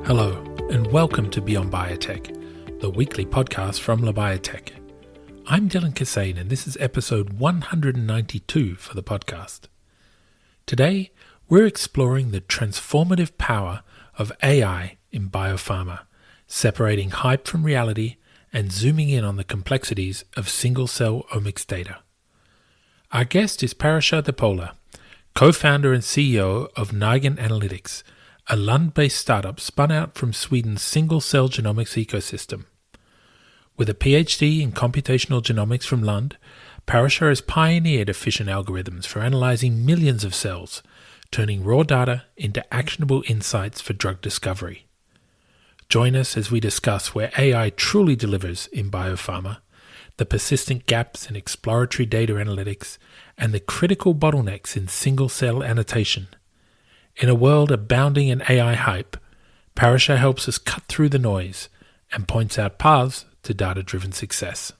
Hello, and welcome to Beyond Biotech, the weekly podcast from Labiotech. I'm Dylan Kassane, and this is episode 192 for the podcast. Today, we're exploring the transformative power of AI in biopharma, separating hype from reality and zooming in on the complexities of single-cell omics data. Our guest is Parashar Dhapola, co-founder and CEO of Nigen Analytics, a Lund-based startup spun out from Sweden's single-cell genomics ecosystem. With a PhD in computational genomics from Lund, Parashar has pioneered efficient algorithms for analyzing millions of cells, turning raw data into actionable insights for drug discovery. Join us as we discuss where AI truly delivers in biopharma, the persistent gaps in exploratory data analytics, and the critical bottlenecks in single-cell annotation. In a world abounding in AI hype, Parashar helps us cut through the noise and points out paths to data-driven success.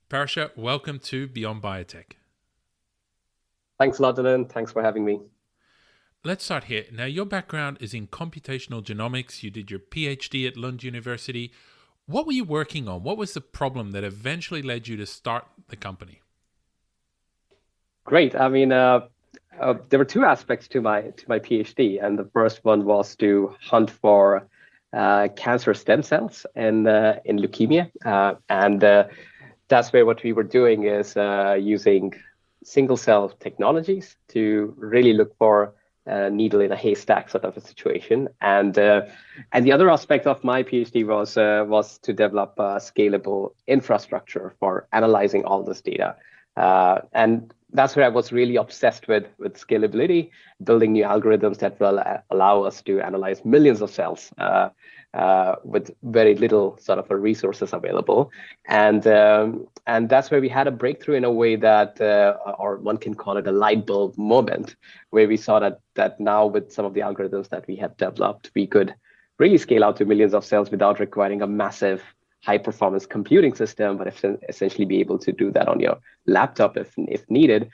Parashar, welcome to Beyond Biotech. Thanks a lot, Dylan. Thanks for having me. Let's start here. Now, your background is in computational genomics. You did your PhD at Lund University. What were you working on? What was the problem that eventually led you to start the company? Great. There were two aspects to my PhD, and the first one was to hunt for cancer stem cells in leukemia, and that's where what we were doing is using single cell technologies to really look for a needle in a haystack sort of a situation. And the other aspect of my PhD was to develop a scalable infrastructure for analyzing all this data, and that's where I was really obsessed with scalability, building new algorithms that will allow us to analyze millions of cells with very little sort of resources available. And that's where we had a breakthrough in a way that, or one can call it a light bulb moment, where we saw that now with some of the algorithms that we have developed, we could really scale out to millions of cells without requiring a massive high-performance computing system, but essentially be able to do that on your laptop if needed.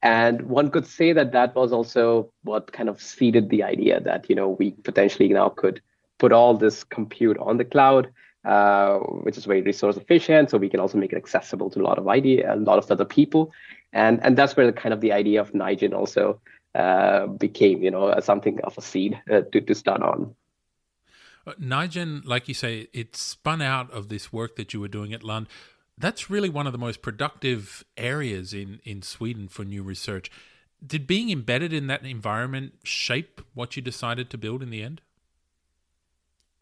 And one could say that was also what kind of seeded the idea that we potentially now could put all this compute on the cloud, which is very resource efficient, so we can also make it accessible to a lot of other people. And that's where the idea of Nigen also became something of a seed to start on. Nigen, like you say, it spun out of this work that you were doing at Lund. That's really one of the most productive areas in Sweden for new research. Did being embedded in that environment shape what you decided to build in the end?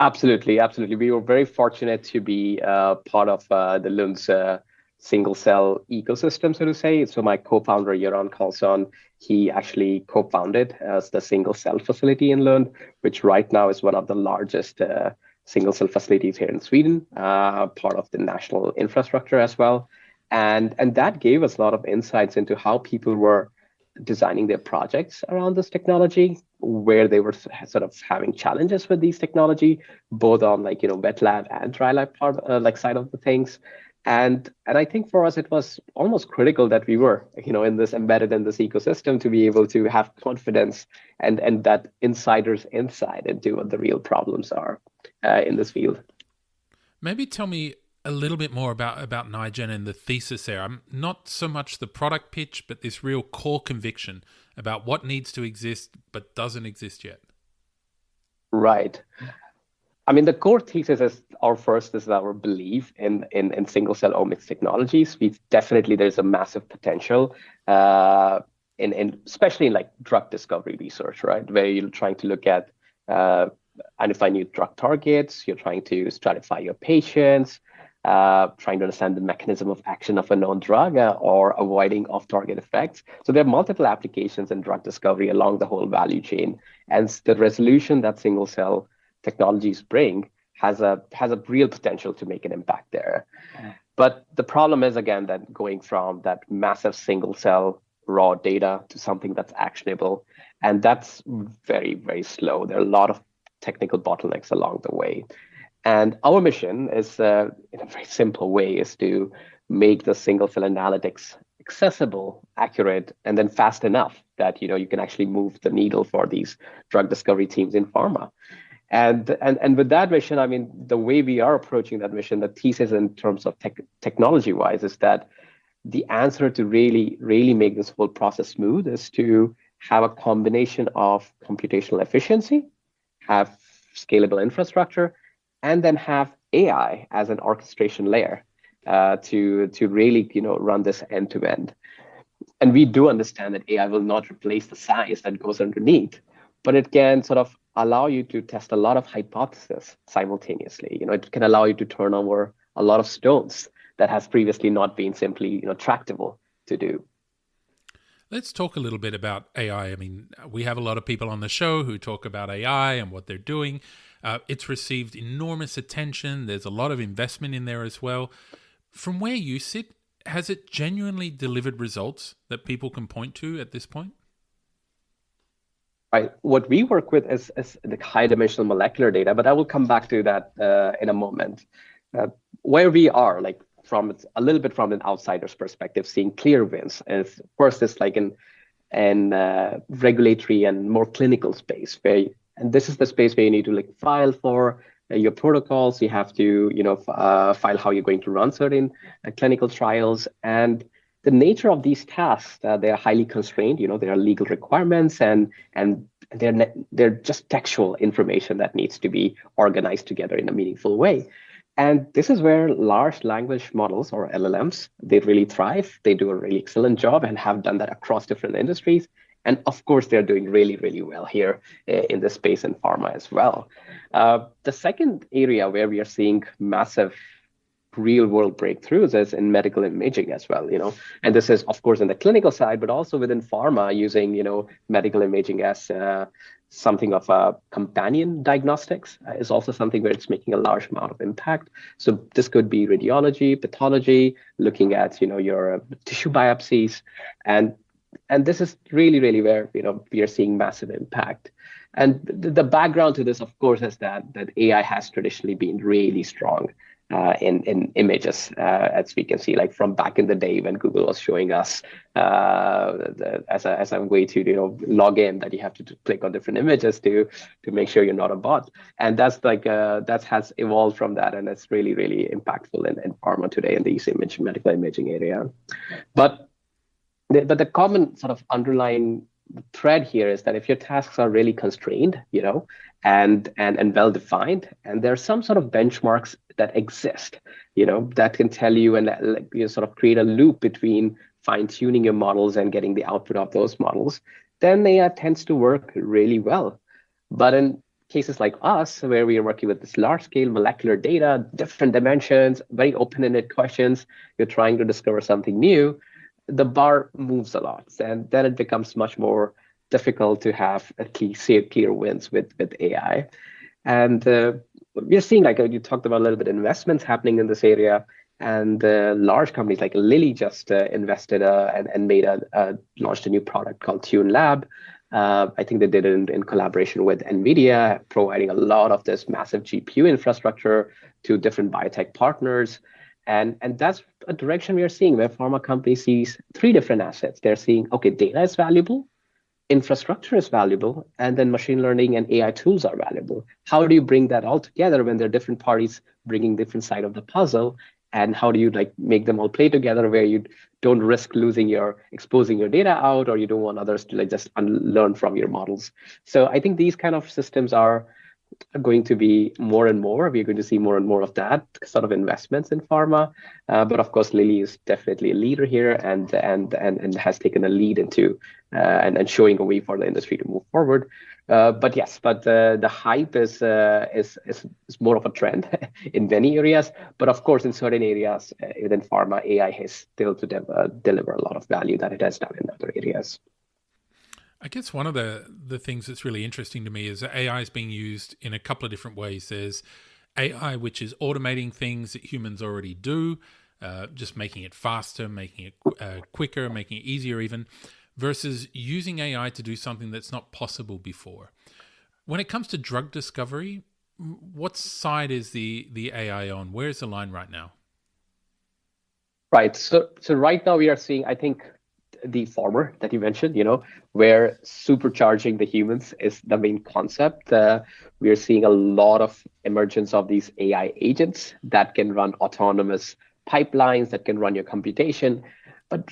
Absolutely. We were very fortunate to be part of the Lund's single cell ecosystem, so to say. So my co-founder, Göran Karlsson, he actually co-founded the single cell facility in Lund, which right now is one of the largest single cell facilities here in Sweden, part of the national infrastructure as well. And that gave us a lot of insights into how people were designing their projects around this technology, where they were sort of having challenges with these technology, both on wet lab and dry lab part, side of the things. And I think for us, it was almost critical that we were, embedded in this ecosystem to be able to have confidence and that insider's insight into what the real problems are in this field. Maybe tell me a little bit more about Nigen and the thesis there. I'm not so much the product pitch, but this real core conviction about what needs to exist but doesn't exist yet. Right. The core thesis is our belief in single cell omics technologies. There's a massive potential especially in drug discovery research, right? Where you're trying to look at identify new drug targets, you're trying to stratify your patients, trying to understand the mechanism of action of a known drug or avoiding off-target effects. So there are multiple applications in drug discovery along the whole value chain. And the resolution that single cell technologies bring has a real potential to make an impact there. But the problem is, again, that going from that massive single cell raw data to something that's actionable, and that's very, very slow. There are a lot of technical bottlenecks along the way. And our mission is, in a very simple way, is to make the single cell analytics accessible, accurate, and then fast enough that you can actually move the needle for these drug discovery teams in pharma. And with that mission, I mean, the way we are approaching that mission, the thesis in terms of technology wise, is that the answer to really make this whole process smooth is to have a combination of computational efficiency, have scalable infrastructure, and then have AI as an orchestration layer to really run this end to end. And we do understand that AI will not replace the science that goes underneath, but it can sort of allow you to test a lot of hypotheses simultaneously. It can allow you to turn over a lot of stones that has previously not been simply tractable to do. Let's talk a little bit about AI. I mean, we have a lot of people on the show who talk about AI and what they're doing. It's received enormous attention. There's a lot of investment in there as well. From where you sit, has it genuinely delivered results that people can point to at this point? Right. What we work with is the high-dimensional molecular data, but I will come back to that in a moment. Where we are, like from a little bit from an outsider's perspective, seeing clear wins. Is first, it's like in regulatory and more clinical space, and this is the space where you need to like file for your protocols. You have to file how you're going to run certain clinical trials, and the nature of these tasks, they are highly constrained. There are legal requirements, and they're just textual information that needs to be organized together in a meaningful way. And this is where large language models, or LLMs, they really thrive. They do a really excellent job and have done that across different industries. And of course, they're doing really, really well here in this space in pharma as well. The second area where we are seeing massive real world breakthroughs is in medical imaging as well, and this is of course in the clinical side, but also within pharma, using medical imaging as something of a companion diagnostics is also something where it's making a large amount of impact. So this could be radiology, pathology, looking at your tissue biopsies, and this is really where we are seeing massive impact. And the background to this, of course, is that AI has traditionally been really strong in images, as we can see, like from back in the day when Google was showing us as a way to log in, that you have to click on different images to make sure you're not a bot. And that's like that has evolved from that, and it's really impactful in pharma today in these medical imaging area. But the common sort of underlying thread here is that if your tasks are really constrained, and well defined, and there are some sort of benchmarks that exist, that can tell you and sort of create a loop between fine tuning your models and getting the output of those models, then AI tends to work really well. But in cases like us, where we are working with this large scale molecular data, different dimensions, very open-ended questions, you're trying to discover something new, the bar moves a lot, and then it becomes much more difficult to have at least clear wins with AI. And we're seeing, like you talked about a little bit, investments happening in this area, and large companies like Lilly just invested and launched a new product called TuneLab. I think they did it in collaboration with NVIDIA, providing a lot of this massive GPU infrastructure to different biotech partners. And that's a direction we are seeing, where pharma companies sees three different assets. They're seeing, okay, data is valuable, infrastructure is valuable, and then machine learning and AI tools are valuable. How do you bring that all together when there are different parties bringing different side of the puzzle? And how do you make them all play together where you don't risk exposing your data out, or you don't want others to just unlearn from your models? So I think these kind of systems are going to be more and more. We're going to see more and more of that sort of investments in pharma. But of course, Lilly is definitely a leader here, and has taken a lead into and showing a way for the industry to move forward. But the hype is more of a trend in many areas. But of course, in certain areas within pharma, AI has still to deliver a lot of value that it has done in other areas. I guess one of the things that's really interesting to me is that AI is being used in a couple of different ways. There's AI, which is automating things that humans already do, just making it faster, making it quicker, making it easier even, versus using AI to do something that's not possible before. When it comes to drug discovery, what side is the AI on? Where's the line right now? Right. So right now we are seeing, I think, the former that you mentioned, where supercharging the humans is the main concept. We are seeing a lot of emergence of these AI agents that can run autonomous pipelines, that can run your computation. But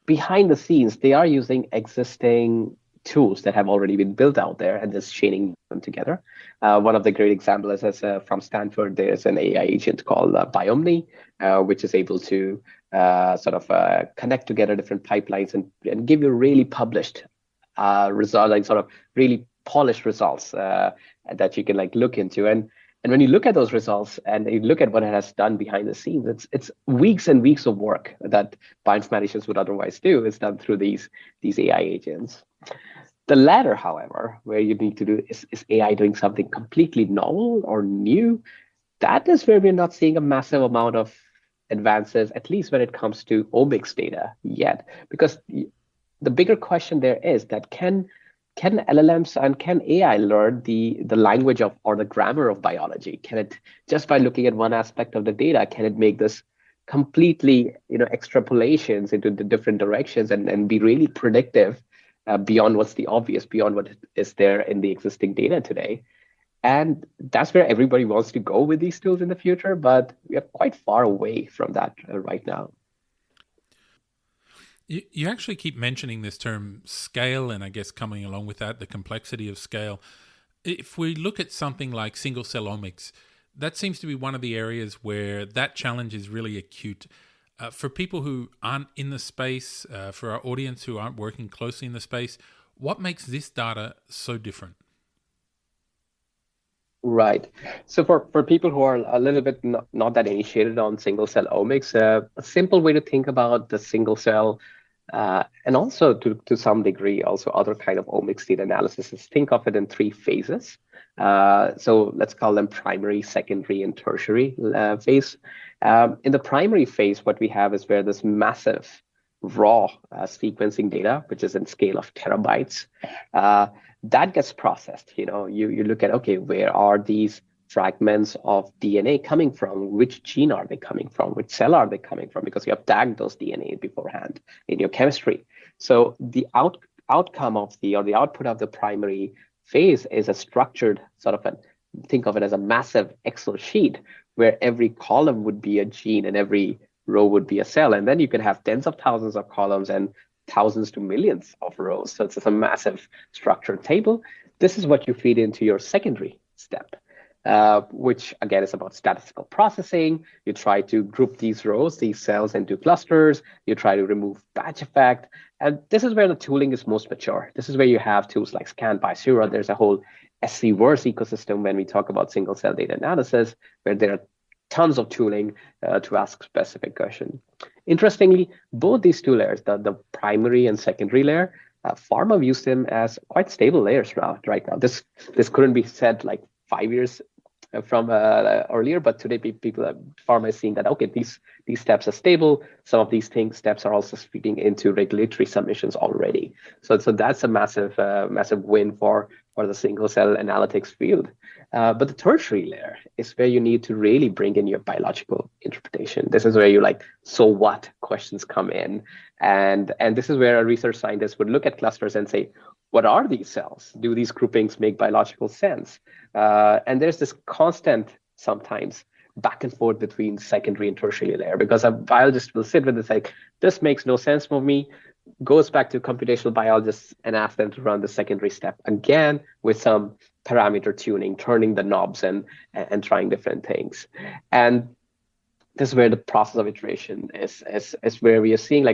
behind the scenes, they are using existing tools that have already been built out there and just chaining them together. One of the great examples is from Stanford. There's an AI agent called biopharma, which is able to connect together different pipelines and give you really published results, like sort of really polished results that you can like look into. And when you look at those results and you look at what it has done behind the scenes, it's weeks and weeks of work that bioinformaticians would otherwise do is done through these AI agents. The latter, however, where you need to do is AI doing something completely novel or new. That is where we're not seeing a massive amount of advances, at least when it comes to omics data yet. Because the bigger question there is that can LLMs and can AI learn the language of or the grammar of biology? Can it, just by looking at one aspect of the data, can it make this completely extrapolations into the different directions and be really predictive beyond what's the obvious, beyond what is there in the existing data today? And that's where everybody wants to go with these tools in the future, but we are quite far away from that right now. You actually keep mentioning this term scale, and I guess coming along with that, the complexity of scale. If we look at something like single cell omics, that seems to be one of the areas where that challenge is really acute. For people who aren't in the space, for our audience who aren't working closely in the space, what makes this data so different? Right. So for people who are a little bit not that initiated on single cell omics, a simple way to think about the single cell and also to some degree also other kind of omics data analysis is think of it in three phases. So let's call them primary, secondary, and tertiary phase. In the primary phase, what we have is where this massive raw sequencing data, which is in scale of terabytes, that gets processed. You look at, okay, where are these fragments of DNA coming from? Which gene are they coming from? Which cell are they coming from? Because you have tagged those DNA beforehand in your chemistry. So the outcome of the output of the primary phase is a structured think of it as a massive Excel sheet where every column would be a gene and every row would be a cell. And then you can have tens of thousands of columns and thousands to millions of rows. So it's a massive structured table. This is what you feed into your secondary step, which again is about statistical processing. You try to group these rows, these cells into clusters. You try to remove batch effect. And this is where the tooling is most mature. This is where you have tools like Scan by Sura. There's a whole SC-verse ecosystem when we talk about single cell data analysis, where there are tons of tooling to ask specific questions. Interestingly, both these two layers, the primary and secondary layer, pharma views them as quite stable layers right now. This couldn't be said like 5 years from earlier, but today pharma is seeing that, okay, these steps are stable. Some of these steps are also feeding into regulatory submissions already. So that's a massive win for the single cell analytics field. But the tertiary layer is where you need to really bring in your biological interpretation. This is where you so what questions come in. And this is where a research scientist would look at clusters and say, what are these cells? Do these groupings make biological sense? And there's this constant, sometimes, back and forth between secondary and tertiary layer, because a biologist will sit with this this makes no sense for me, goes back to computational biologists and ask them to run the secondary step again with some parameter tuning, turning the knobs and trying different things. And this is where the process of iteration is where we are seeing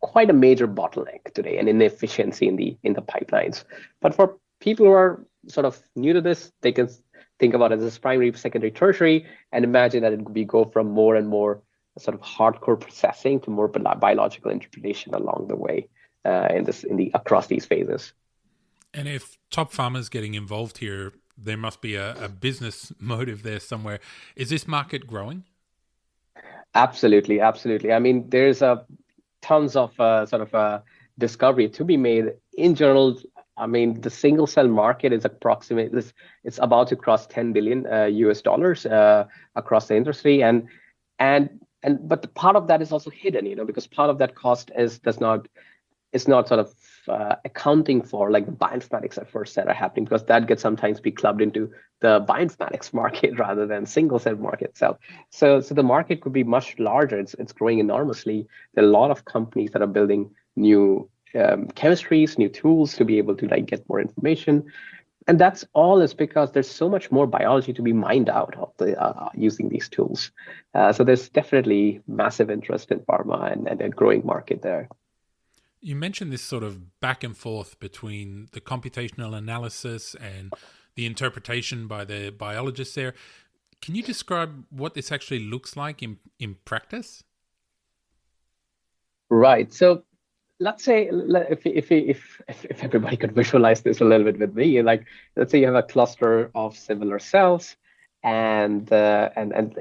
quite a major bottleneck today, and inefficiency in the pipelines. But for people who are sort of new to this, they can think about it as primary, secondary, tertiary, and imagine that it could go from more and more sort of hardcore processing to more biological interpretation along the way across these phases. And if top pharma's getting involved here, there must be a business motive there somewhere. Is this market growing? Absolutely. I mean, there's tons of discovery to be made. In general, I mean, the single cell market is it's about to cross $10 billion US dollars across the industry, and but the part of that is also hidden, because part of that cost is not sort of accounting for like the bioinformatics efforts that are happening, because that gets sometimes be clubbed into the bioinformatics market rather than single cell market itself. So the market could be much larger. It's growing enormously. There are a lot of companies that are building new chemistries, new tools to be able to like get more information. And that's all is because there's so much more biology to be mined out of the using these tools. So there's definitely massive interest in pharma and a growing market there. You mentioned this sort of back and forth between the computational analysis and the interpretation by the biologists there. Can you describe what this actually looks like in practice? Right. So let's say if everybody could visualize this a little bit with me, like let's say you have a cluster of similar cells, and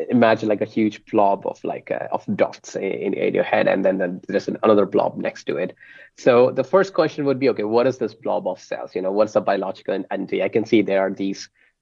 imagine like a huge blob of like of dots in your head, and then there's another blob next to it. So the first question would be, okay, what is this blob of cells? What's the biological entity? I can see there are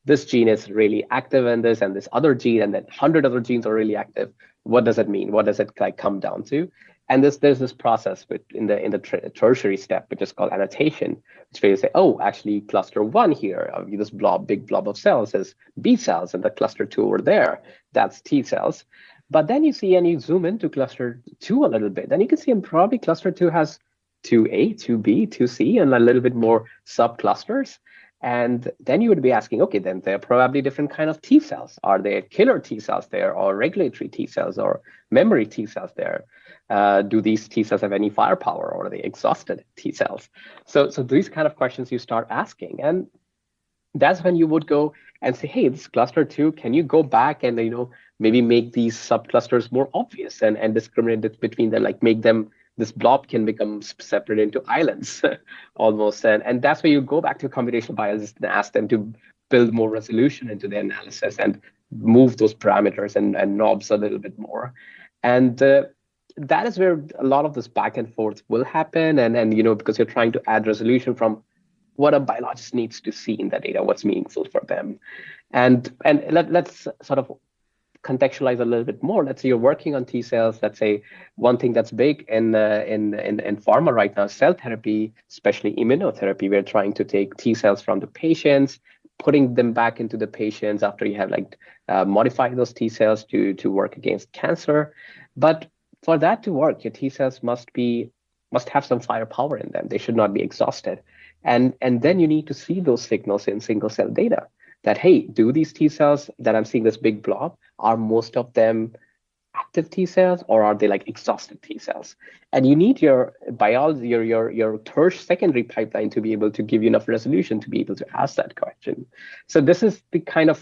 this gene is really active in this, and this other gene, and then 100 other genes are really active. What does it mean? What does it like come down to? And there's this process in the tertiary step, which is called annotation, which where you say, oh, actually, cluster one here, this big blob of cells is B cells, and the cluster two over there, that's T cells. But then you see, and you zoom into cluster two a little bit, then you can see probably cluster two has 2A, 2B, 2C, and a little bit more subclusters. And then you would be asking, okay, then there are probably different kind of T cells. Are there killer T cells there, or regulatory T cells, or memory T cells there? Do these T cells have any firepower, or are they exhausted T cells? So these kind of questions you start asking, and that's when you would go and say, hey, this cluster two, can you go back and maybe make these subclusters more obvious and discriminate between them, like make them, this blob can become separate into islands almost. And that's where you go back to a computational biologist and ask them to build more resolution into their analysis and move those parameters and knobs a little bit more. And that is where a lot of this back and forth will happen. And because you're trying to add resolution from what a biologist needs to see in the data, what's meaningful for them. And let's sort of contextualize a little bit more. Let's say you're working on T cells. Let's say one thing that's big in pharma right now, cell therapy, especially immunotherapy. We're trying to take T cells from the patients, putting them back into the patients after you have modified those T cells to work against cancer. But for that to work, your T cells must have some firepower in them. They should not be exhausted. And then you need to see those signals in single cell data. That, hey, do these T cells that I'm seeing this big blob, are most of them active T cells, or are they like exhausted T cells? And you need your biology, your secondary pipeline to be able to give you enough resolution to be able to ask that question. So this is the kind of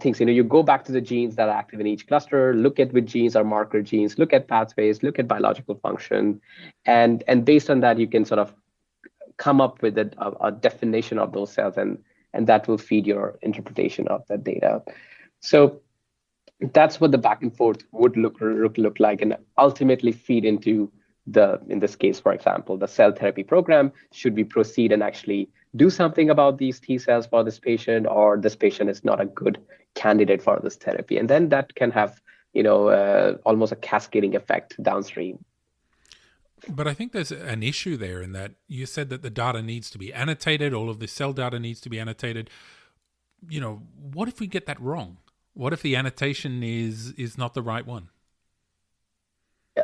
things, you go back to the genes that are active in each cluster, look at which genes are marker genes, look at pathways, look at biological function, and based on that, you can sort of come up with a definition of those cells, and that will feed your interpretation of that data. So that's what the back and forth would look like, and ultimately feed into in this case, for example, the cell therapy program. Should we proceed and actually do something about these T cells for this patient, or this patient is not a good candidate for this therapy? And then that can have, almost a cascading effect downstream. But I think there's an issue there in that you said that the data needs to be annotated, all of the cell data needs to be annotated. What if we get that wrong? What if the annotation is not the right one? Yeah,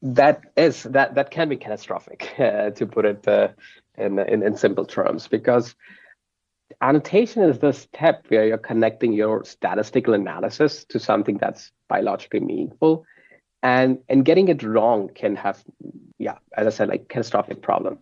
that can be catastrophic, to put it in simple terms, because annotation is the step where you're connecting your statistical analysis to something that's biologically meaningful. And getting it wrong can have, as I said, like catastrophic problems.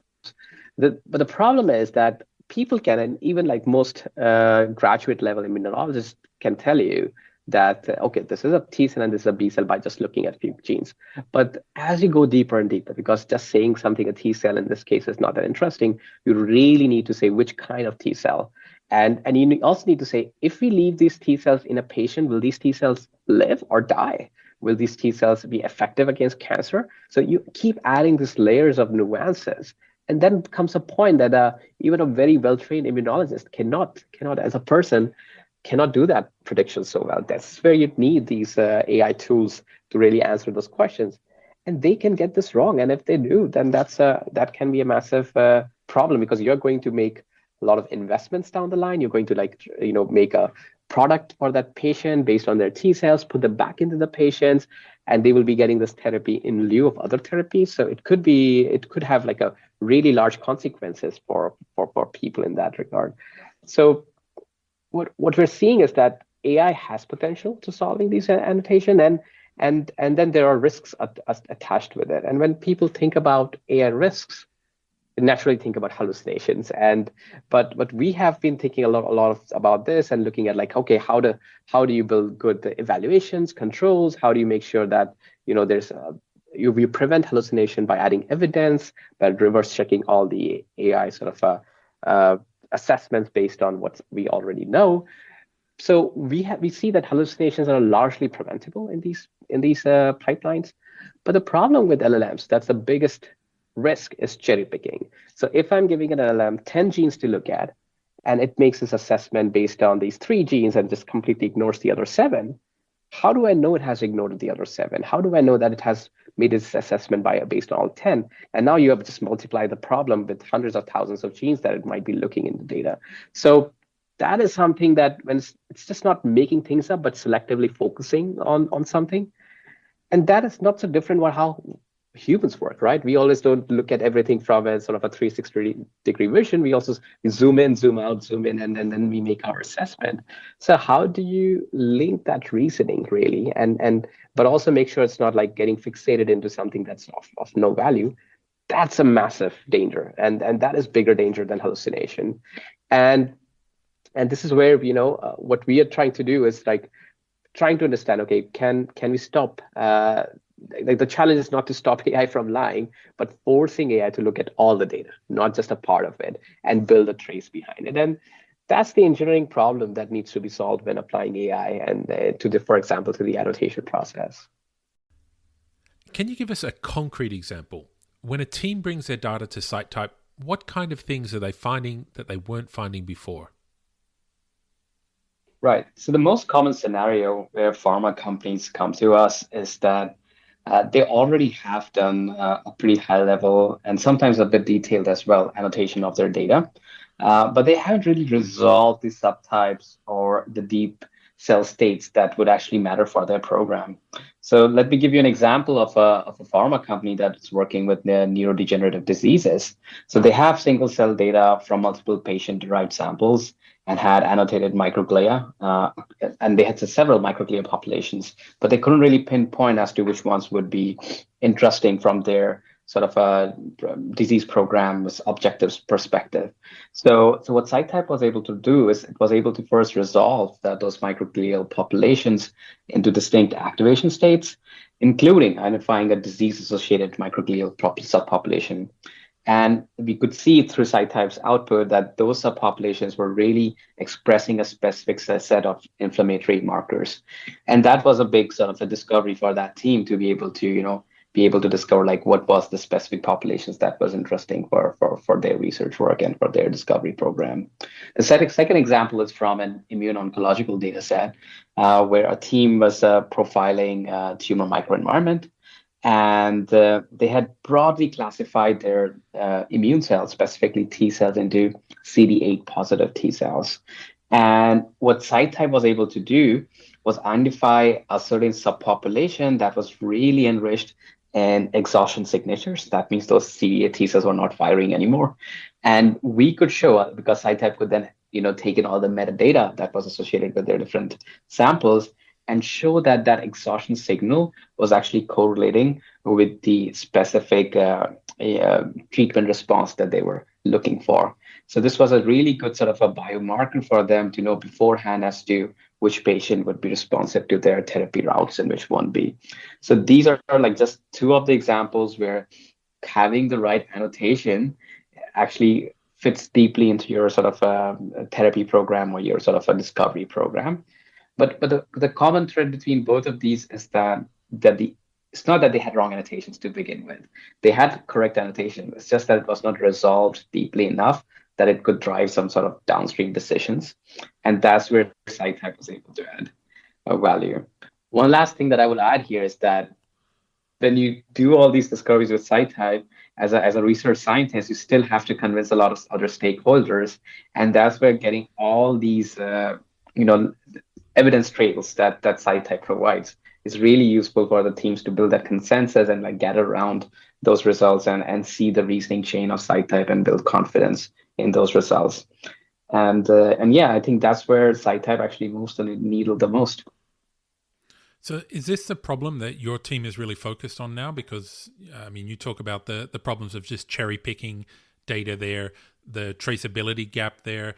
But the problem is that people can, and even like most graduate level immunologists can tell you that, okay, this is a T cell and this is a B cell by just looking at a few genes. But as you go deeper and deeper, because just saying something a T cell in this case is not that interesting, you really need to say which kind of T cell. And you also need to say, if we leave these T cells in a patient, will these T cells live or die? Will these T cells be effective against cancer? So you keep adding these layers of nuances. And then comes a point that even a very well-trained immunologist cannot, as a person, cannot do that prediction so well. That's where you need these AI tools to really answer those questions. And they can get this wrong. And if they do, then that can be a massive problem, because you're going to make a lot of investments down the line. You're going to make a product for that patient based on their T cells, put them back into the patients, and they will be getting this therapy in lieu of other therapies. So it could have like a really large consequences for people in that regard. So what we're seeing is that AI has potential to solving these annotation, and then there are risks attached with it. And when people think about AI risks, they naturally think about hallucinations. But we have been thinking a lot about this and looking at like, okay, how do you build good evaluations, controls? How do you make sure that there's you prevent hallucination by adding evidence, by reverse checking all the AI sort of assessments based on what we already know. So we see that hallucinations are largely preventable in these pipelines. But the problem with LLMs, that's the biggest risk, is cherry picking. So if I'm giving an LLM 10 genes to look at, and it makes this assessment based on these 3 genes and just completely ignores the other 7, how do I know it has ignored the other 7? How do I know that it has made its assessment based on all 10? And now you have just multiplied the problem with hundreds of thousands of genes that it might be looking in the data. So that is something that when it's just not making things up, but selectively focusing on something. And that is not so different from how humans work, right? We always don't look at everything from a sort of a 360-degree vision. We also zoom in, zoom out, zoom in, and then we make our assessment. So how do you link that reasoning really, but also make sure it's not like getting fixated into something that's of no value? That's a massive danger, and that is bigger danger than hallucination. And this is where what we are trying to do is like trying to understand, okay, can we stop like the challenge is not to stop AI from lying, but forcing AI to look at all the data, not just a part of it, and build a trace behind it. And that's the engineering problem that needs to be solved when applying AI and for example, to the annotation process. Can you give us a concrete example? When a team brings their data to SiteType, what kind of things are they finding that they weren't finding before? Right. So the most common scenario where pharma companies come to us is that they already have done a pretty high level and sometimes a bit detailed as well annotation of their data, but they haven't really resolved the subtypes or the deep cell states that would actually matter for their program. So let me give you an example of a pharma company that's working with neurodegenerative diseases. So they have single cell data from multiple patient-derived samples and had annotated microglia, and they had several microglia populations, but they couldn't really pinpoint as to which ones would be interesting from their sort of a disease program's objectives perspective. So what SiteType was able to do is it was able to first resolve those microglial populations into distinct activation states, including identifying a disease-associated microglial subpopulation. And we could see through SiteType's output that those subpopulations were really expressing a specific set of inflammatory markers. And that was a big sort of a discovery for that team to be able to discover like what was the specific populations that was interesting for their research work and for their discovery program. The second example is from an immuno-oncological data set where a team was profiling tumor microenvironment. And they had broadly classified their immune cells, specifically T cells, into CD8 positive T cells. And what SiteType was able to do was identify a certain subpopulation that was really enriched in exhaustion signatures. That means those CD8 T cells were not firing anymore. And we could show, because SiteType could then take in all the metadata that was associated with their different samples, and show that exhaustion signal was actually correlating with the specific treatment response that they were looking for. So this was a really good sort of a biomarker for them to know beforehand as to which patient would be responsive to their therapy routes and which won't be. So these are like just two of the examples where having the right annotation actually fits deeply into your sort of a therapy program or your sort of a discovery program. But the common thread between both of these is that it's not that they had wrong annotations to begin with. They had correct annotation. It's just that it was not resolved deeply enough that it could drive some sort of downstream decisions. And that's where SciType was able to add value. One last thing that I will add here is that when you do all these discoveries with SciType, as a research scientist, you still have to convince a lot of other stakeholders. And that's where getting all these, evidence trails that SciType provides is really useful for the teams to build that consensus and like gather around those results and see the reasoning chain of SciType and build confidence in those results. And yeah, I think that's where SciType actually moves the needle the most. So is this the problem that your team is really focused on now? Because, I mean, you talk about the problems of just cherry picking data there, the traceability gap there,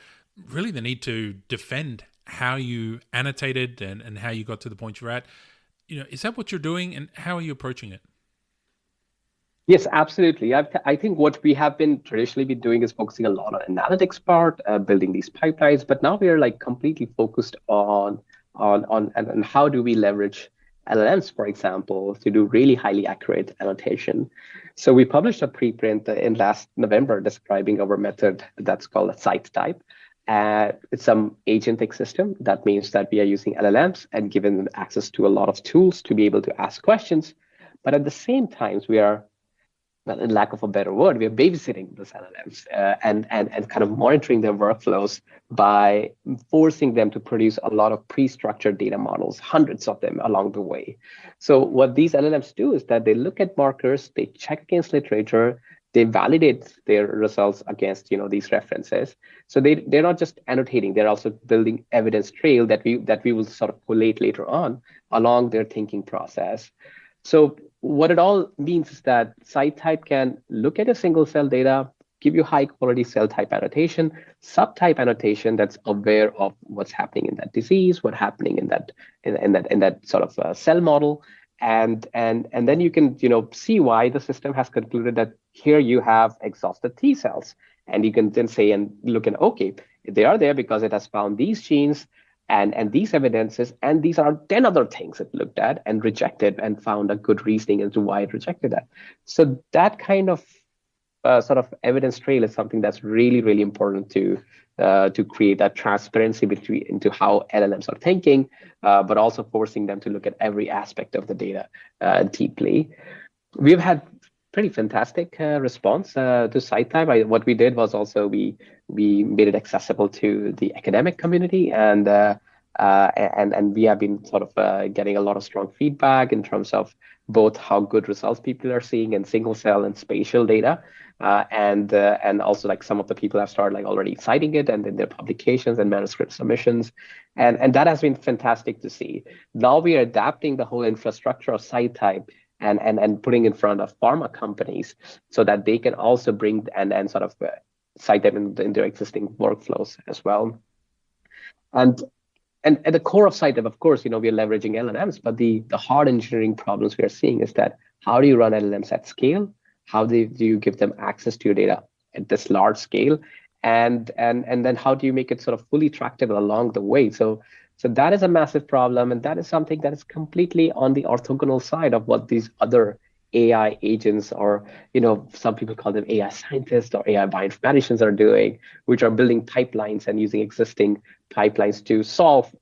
really the need to defend how you annotated and how you got to the point you're at. Is that what you're doing, and how are you approaching it? Yes, absolutely. I think what we have been traditionally doing is focusing a lot on analytics part, building these pipelines, but now we are like completely focused on and how do we leverage LLMs, for example, to do really highly accurate annotation. So we published a preprint in last November describing our method that's called SciType. It's some agentic system. That means that we are using LLMs and giving them access to a lot of tools to be able to ask questions. But at the same time, we are, well, in lack of a better word, we are babysitting those LLMs and kind of monitoring their workflows by forcing them to produce a lot of pre-structured data models, hundreds of them along the way. So what these LLMs do is that they look at markers, they check against literature, they validate their results against these references. So they're not just annotating, they're also building evidence trail that we will sort of collate later on along their thinking process. So what it all means is that SciType can look at a single cell data, give you high quality cell type annotation, subtype annotation that's aware of what's happening in that disease, what's happening in that sort of cell model, and then you can see why the system has concluded that here you have exhausted T cells, and you can then say and look at, okay, they are there because it has found these genes and these evidences, and these are 10 other things it looked at and rejected and found a good reasoning as to why it rejected that. So that kind of sort of evidence trail is something that's really, really important to create that transparency into how LLMs are thinking, but also forcing them to look at every aspect of the data deeply. We've had pretty fantastic response to SciType. What we did was also we made it accessible to the academic community, and we have been sort of getting a lot of strong feedback in terms of both how good results people are seeing in single cell and spatial data, and also like some of the people have started like already citing it and in their publications and manuscript submissions, and that has been fantastic to see. Now we are adapting the whole infrastructure of SciType and putting in front of pharma companies so that they can also bring and sort of cite them in their existing workflows as well. And at the core of SciType, of course, we are leveraging LLMs, but the hard engineering problems we are seeing is that how do you run LLMs at scale? How do you give them access to your data at this large scale? And then how do you make it sort of fully tractable along the way? So that is a massive problem, and that is something that is completely on the orthogonal side of what these other AI agents, or some people call them AI scientists or AI bioinformaticians, are doing, which are building pipelines and using existing pipelines to solve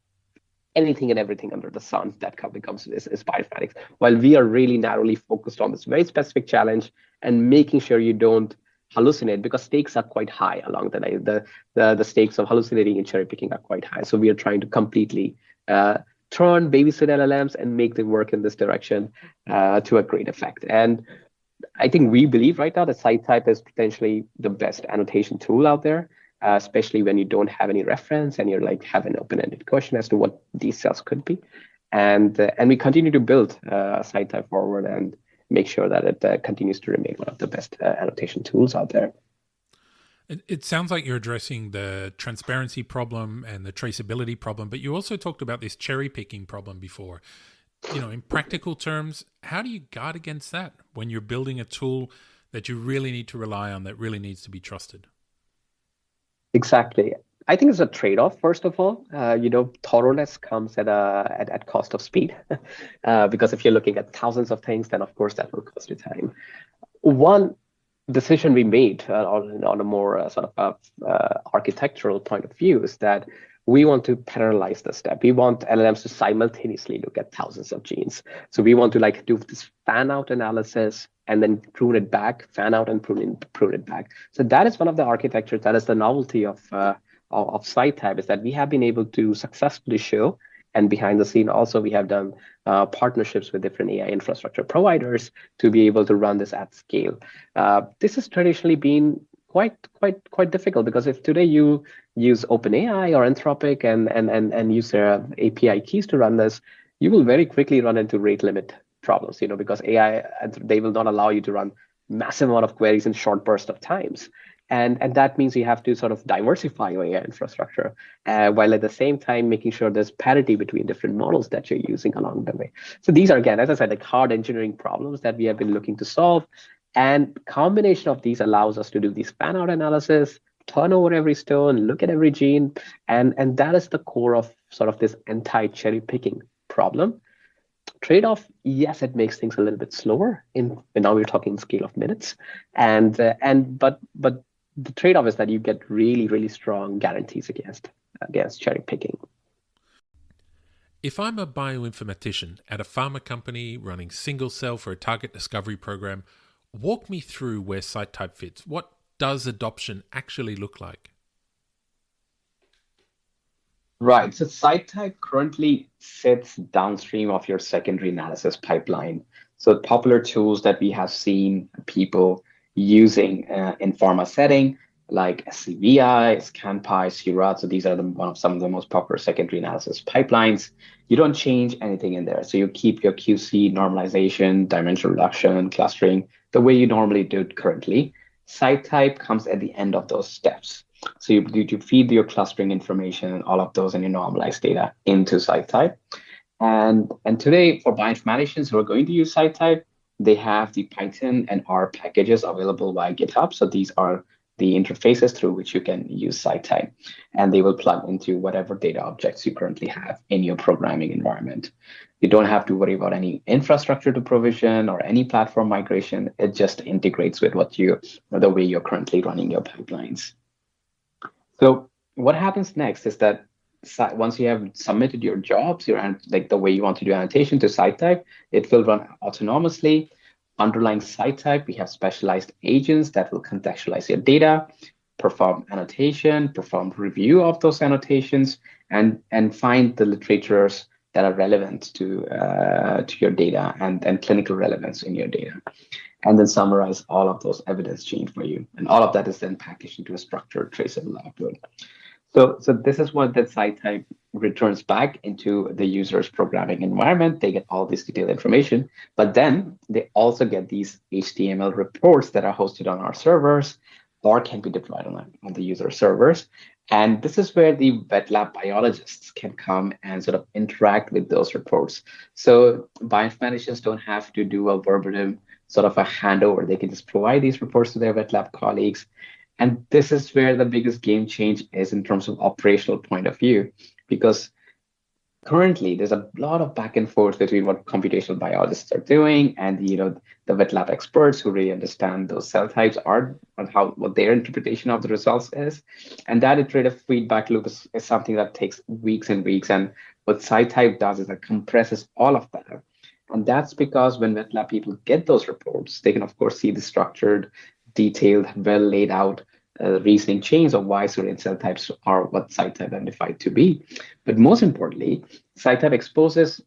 anything and everything under the sun that becomes is bioinformatics. While we are really narrowly focused on this very specific challenge and making sure you don't hallucinate, because stakes are quite high along the line. The stakes of hallucinating and cherry picking are quite high. So we are trying to completely turn babysit LLMs and make them work in this direction to a great effect. And I think we believe right now that SciType is potentially the best annotation tool out there, especially when you don't have any reference and you're like have an open-ended question as to what these cells could be. And we continue to build SciType forward and make sure that it continues to remain one of the best annotation tools out there. It sounds like you're addressing the transparency problem and the traceability problem, but you also talked about this cherry picking problem before. In practical terms, how do you guard against that when you're building a tool that you really need to rely on, that really needs to be trusted? Exactly. I think it's a trade-off. First of all, thoroughness comes at cost of speed, because if you're looking at thousands of things, then of course that will cost you time. One decision we made on a more sort of architectural point of view is that we want to parallelize the step. We want LLMs to simultaneously look at thousands of genes. So we want to like do this fan out analysis and then prune it back, fan out and prune it back. So that is one of the architectures. That is the novelty of SciType, is that we have been able to successfully show, and behind the scene also we have done partnerships with different AI infrastructure providers to be able to run this at scale. This has traditionally been quite difficult, because if today you use OpenAI or Anthropic and use their API keys to run this, you will very quickly run into rate limit problems, because AI, they will not allow you to run massive amount of queries in short bursts of times. And that means you have to sort of diversify your AI infrastructure, while at the same time making sure there's parity between different models that you're using along the way. So these are, again, as I said, like hard engineering problems that we have been looking to solve. And combination of these allows us to do these fan out analysis, turn over every stone, look at every gene. And that is the core of sort of this anti-cherry picking problem. Trade-off, yes, it makes things a little bit slower. And now we're talking scale of minutes. But the trade-off is that you get really, really strong guarantees against cherry picking. If I'm a bioinformatician at a pharma company running single cell for a target discovery program, walk me through where SciType fits. What does adoption actually look like? Right. So SciType currently sits downstream of your secondary analysis pipeline. So popular tools that we have seen people using in pharma setting, like SCVI, ScanPy, CRUD. So these are some of the most popular secondary analysis pipelines. You don't change anything in there. So you keep your QC, normalization, dimensional reduction, clustering, the way you normally do it currently. SciType comes at the end of those steps. So you feed your clustering information and all of those and your normalized data into SciType. And today, for bioinformaticians who are going to use SciType, they have the Python and R packages available via GitHub. So these are the interfaces through which you can use SciType, and they will plug into whatever data objects you currently have in your programming environment. You don't have to worry about any infrastructure to provision or any platform migration. It just integrates with the way you're currently running your pipelines. So what happens next is that once you have submitted your jobs, like the way you want to do annotation to SciType, it will run autonomously. Underlying SciType, we have specialized agents that will contextualize your data, perform annotation, perform review of those annotations, and find the literatures that are relevant to your data and clinical relevance in your data, and then summarize all of those evidence chains for you. And all of that is then packaged into a structured traceable output. So this is what that SciType returns back into the user's programming environment. They get all this detailed information, but then they also get these HTML reports that are hosted on our servers or can be deployed on the user servers. And this is where the wet lab biologists can come and sort of interact with those reports. So bioinformaticians don't have to do a verbatim sort of a handover. They can just provide these reports to their wet lab colleagues. And this is where the biggest game change is in terms of operational point of view, because currently there's a lot of back and forth between what computational biologists are doing and the wet lab experts who really understand those cell types are and what their interpretation of the results is. And that iterative feedback loop is something that takes weeks and weeks. And what SciType does is it compresses all of that. And that's because when wet lab people get those reports, they can of course see the structured, detailed, well laid out reasoning chains of why certain cell types are what SciType identified to be. But most importantly, SciType exposes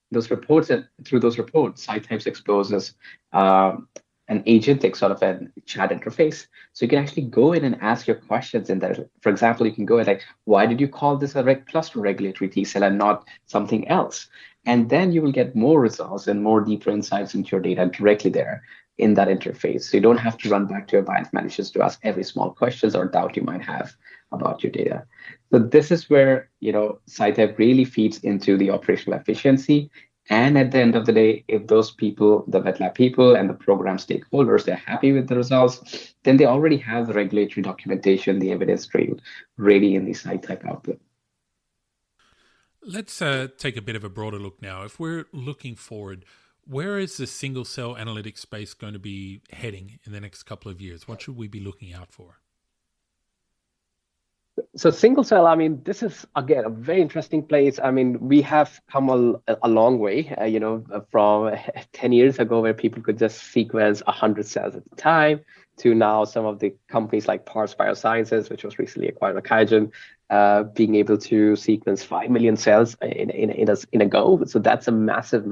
those reports, and through those reports, SciType exposes an agentic sort of a chat interface. So you can actually go in and ask your questions in there. For example, you can go in like, why did you call this a cluster regulatory T cell and not something else? And then you will get more results and more deeper insights into your data directly there in that interface. So you don't have to run back to your bioinformaticians to ask every small questions or doubt you might have about your data. So this is where SciType really feeds into the operational efficiency. And at the end of the day, if those people, the wet lab people and the program stakeholders, they're happy with the results, then they already have the regulatory documentation, the evidence trail ready in the SciType output. Let's take a bit of a broader look now. If we're looking forward, Where is the single cell analytics space going to be heading in the next couple of years? What should we be looking out for? So single cell, I mean, this is again a very interesting place. I mean, we have come a long way, from 10 years ago where people could just sequence 100 cells at a time to now some of the companies like Parse Biosciences, which was recently acquired by QIAGEN, being able to sequence 5 million cells in a go. So that's a massive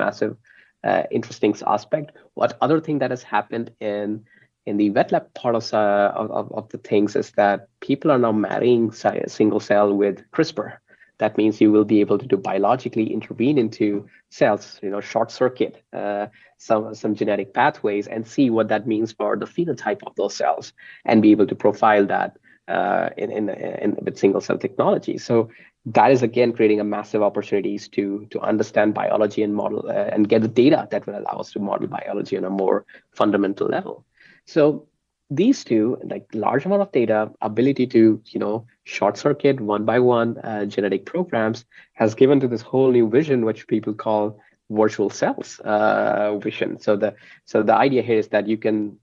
interesting aspect. What other thing that has happened in the wet lab part of the things is that people are now marrying single cell with CRISPR. That means you will be able to biologically intervene into cells, short circuit some genetic pathways and see what that means for the phenotype of those cells and be able to profile that with single cell technology. So that is again creating a massive opportunities to understand biology and model and get the data that will allow us to model biology on a more fundamental level. So these two, like large amount of data, ability to short circuit one by one genetic programs, has given to this whole new vision, which people call virtual cells vision. So the idea here is that you can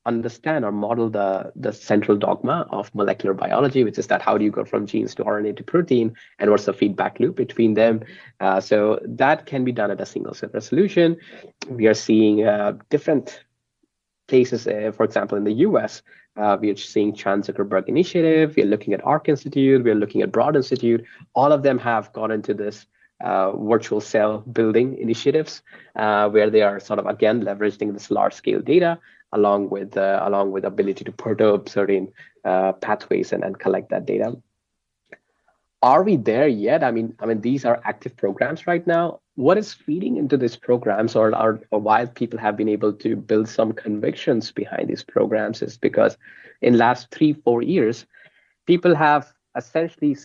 understand or model the central dogma of molecular biology, which is that how do you go from genes to RNA to protein, and what's the feedback loop between them. So that can be done at a single cell resolution. We are seeing different places, for example, in the US, we are seeing Chan Zuckerberg Initiative, we are looking at Arc Institute, we are looking at Broad Institute. All of them have gone into this virtual cell building initiatives, where they are sort of, again, leveraging this large scale data along with ability to perturb certain pathways and collect that data. Are we there yet? I mean, these are active programs right now. What is feeding into these programs, or why people have been able to build some convictions behind these programs, is because in last 3-4 years, people have essentially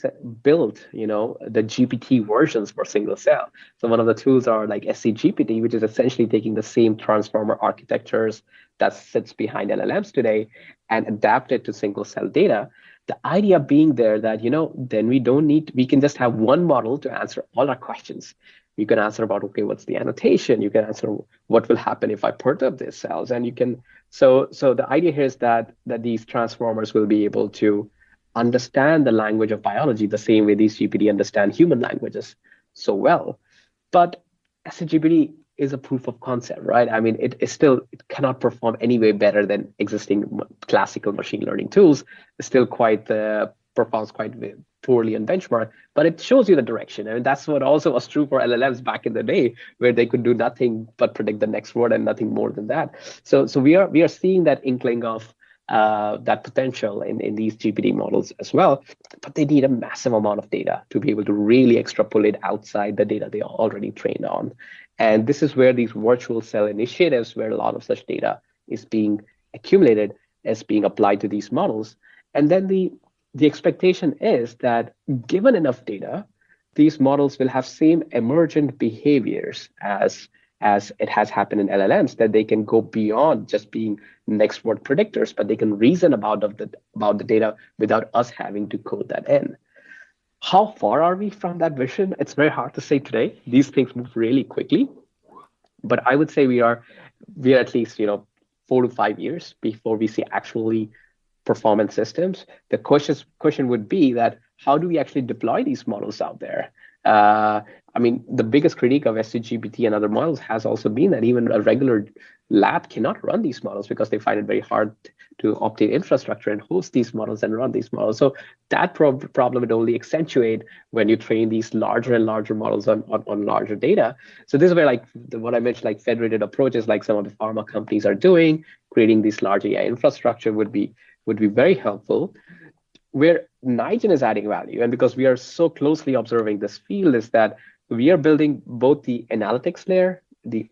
built, the GPT versions for single cell. So one of the tools are like scGPT, which is essentially taking the same transformer architectures that sits behind LLMs today and adapt it to single cell data. The idea being there that, then we can just have one model to answer all our questions. You can answer about, okay, what's the annotation? You can answer what will happen if I perturb these cells. And you can, so the idea here is that these transformers will be able to understand the language of biology the same way these GPT understand human languages so well. But scGPT is a proof of concept, right? I mean, it cannot perform any way better than existing classical machine learning tools. It's still performs quite poorly in benchmark, but it shows you the direction. I mean, that's what also was true for LLMs back in the day, where they could do nothing but predict the next word and nothing more than that. So we are seeing that inkling of that potential in these GPT models as well, but they need a massive amount of data to be able to really extrapolate outside the data they are already trained on. And this is where these virtual cell initiatives, where a lot of such data is being accumulated, is being applied to these models. And then the expectation is that given enough data, these models will have same emergent behaviors as it has happened in LLMs, that they can go beyond just being next word predictors, but they can reason about the data without us having to code that in. How far are we from that vision? It's very hard to say today. These things move really quickly, but I would say we are at least 4 to 5 years before we see actually performance systems. The question would be that how do we actually deploy these models out there? I mean, the biggest critique of scGPT and other models has also been that even a regular lab cannot run these models because they find it very hard to obtain infrastructure and host these models and run these models. So that problem would only accentuate when you train these larger and larger models on larger data. So this is where, like what I mentioned, like federated approaches, like some of the pharma companies are doing, creating these large AI infrastructure would be very helpful. Where Nigen is adding value, and because we are so closely observing this field, is that we are building both the analytics layer, the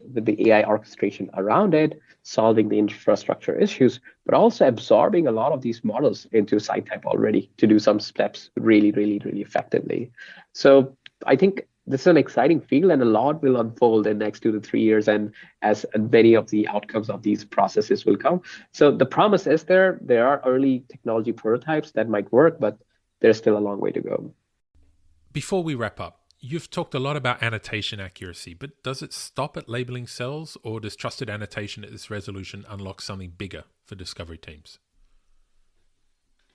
AI orchestration around it, solving the infrastructure issues, but also absorbing a lot of these models into SciType already to do some steps really, really, really effectively. So I think this is an exciting field, and a lot will unfold in the next 2 to 3 years, and as many of the outcomes of these processes will come. So the promise is there are early technology prototypes that might work, but there's still a long way to go. Before we wrap up, You've talked a lot about annotation accuracy, but does it stop at labeling cells, or does trusted annotation at this resolution unlock something bigger for discovery teams?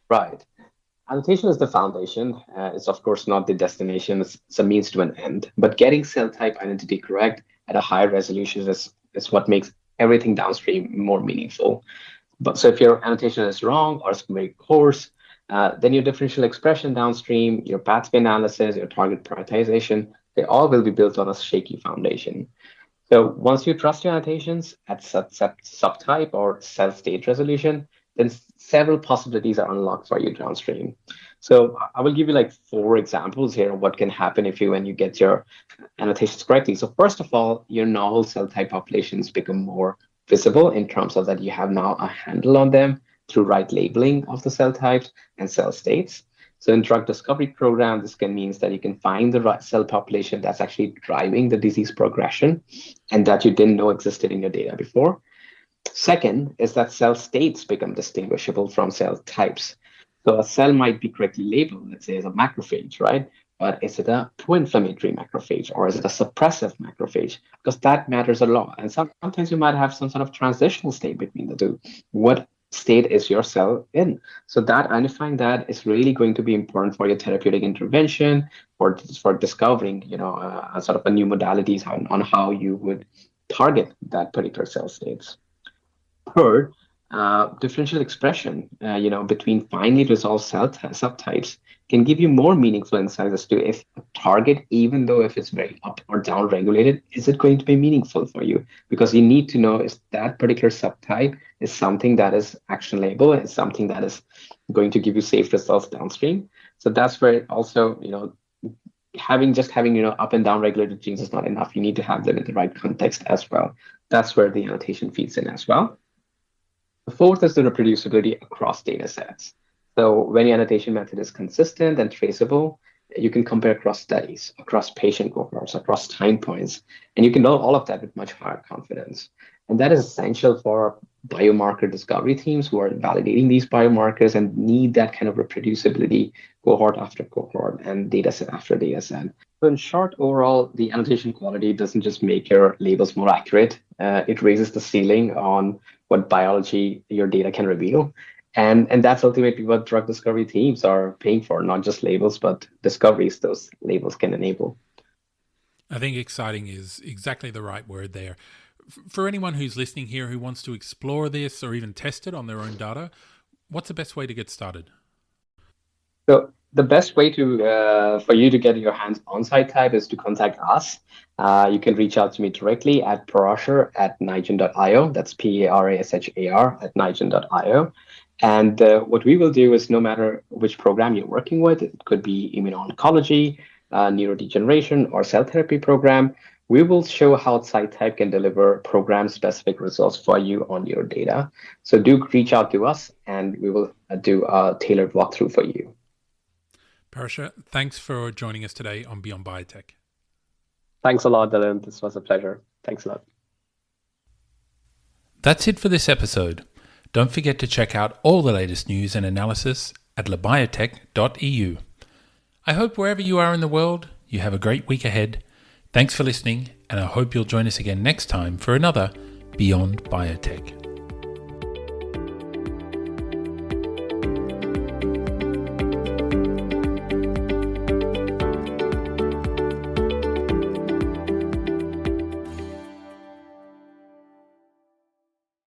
Right. Annotation is the foundation. It's of course not the destination. It's a means to an end. But getting cell type identity correct at a higher resolution is what makes everything downstream more meaningful. But so if your annotation is wrong or it's very coarse, then your differential expression downstream, your pathway analysis, your target prioritization, they all will be built on a shaky foundation. So once you trust your annotations at subtype or cell state resolution, then several possibilities are unlocked for you downstream. So I will give you like 4 examples here of what can happen when you get your annotations correctly. So first of all, your novel cell type populations become more visible in terms of that you have now a handle on them through right labeling of the cell types and cell states. So in drug discovery program, this can mean that you can find the right cell population that's actually driving the disease progression and that you didn't know existed in your data before. Second is that cell states become distinguishable from cell types. So a cell might be correctly labeled, let's say as a macrophage, right? But is it a pro-inflammatory macrophage or is it a suppressive macrophage? Because that matters a lot. And sometimes you might have some sort of transitional state between the two. What state is your cell in? So that identifying that is really going to be important for your therapeutic intervention, for discovering, sort of a new modalities on how you would target that particular cell states. Third, differential expression, between finely resolved cell subtypes can give you more meaningful insights as to if a target, even though if it's very up or down regulated, is it going to be meaningful for you? Because you need to know if that particular subtype is something that is actionable, is something that is going to give you safe results downstream. So that's where also, having up and down regulated genes is not enough. You need to have them in the right context as well. That's where the annotation feeds in as well. The fourth is the reproducibility across data sets. So when your annotation method is consistent and traceable, you can compare across studies, across patient cohorts, across time points, and you can know all of that with much higher confidence. And that is essential for biomarker discovery teams who are validating these biomarkers and need that kind of reproducibility cohort after cohort and data set after data set. So in short, overall, the annotation quality doesn't just make your labels more accurate. It raises the ceiling on what biology your data can reveal. And that's ultimately what drug discovery teams are paying for, not just labels, but discoveries those labels can enable. I think exciting is exactly the right word there. For anyone who's listening here who wants to explore this or even test it on their own data, what's the best way to get started? So the best way for you to get your hands on CyType is to contact us. You can reach out to me directly at Parashar at nigen.io. That's Parashar at nigen.io. And what we will do is no matter which program you're working with, it could be immuno-oncology, neurodegeneration, or cell therapy program, we will show how CyType can deliver program-specific results for you on your data. So do reach out to us and we will do a tailored walkthrough for you. Parashar, thanks for joining us today on Beyond Biotech. Thanks a lot, Dylan. This was a pleasure. Thanks a lot. That's it for this episode. Don't forget to check out all the latest news and analysis at Labiotech.eu. I hope wherever you are in the world, you have a great week ahead. Thanks for listening, and I hope you'll join us again next time for another Beyond Biotech.